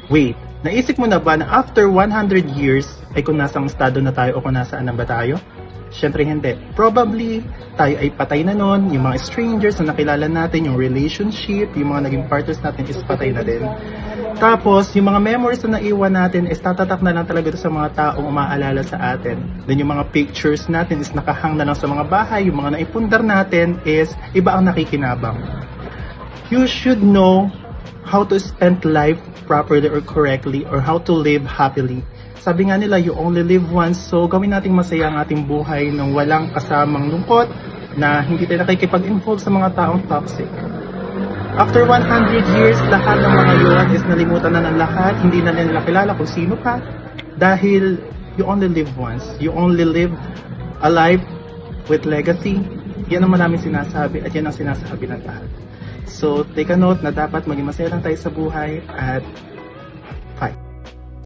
Wait, naisip mo na ba na after 100 years ay kung nasang estado na tayo o kung nasaan na ba tayo? Siyempre hindi. Probably, tayo ay patay na nun, yung mga strangers na nakilala natin, yung relationship, yung mga naging partners natin is patay na din. Tapos, yung mga memories na naiwan natin is tatatak na lang talaga sa mga taong umaalala sa atin. Then yung mga pictures natin is nakahang na lang sa mga bahay, yung mga naipundar natin is iba ang nakikinabang. You should know how to spend life properly or correctly or how to live happily. Sabi nga nila, you only live once, so gawin nating masaya ang ating buhay nang walang kasamang lungkot, na hindi tayo nakikipag-involve sa mga taong toxic. After 100 years, lahat ng mga yun is nalimutan na ng lahat, hindi na nila kilala kung sino ka, dahil you only live once. You only live a life with legacy. Yan ang maraming sinasabi at yan ang sinasabi ng lahat. So, take a note na dapat maging masaya lang tayo sa buhay at fight.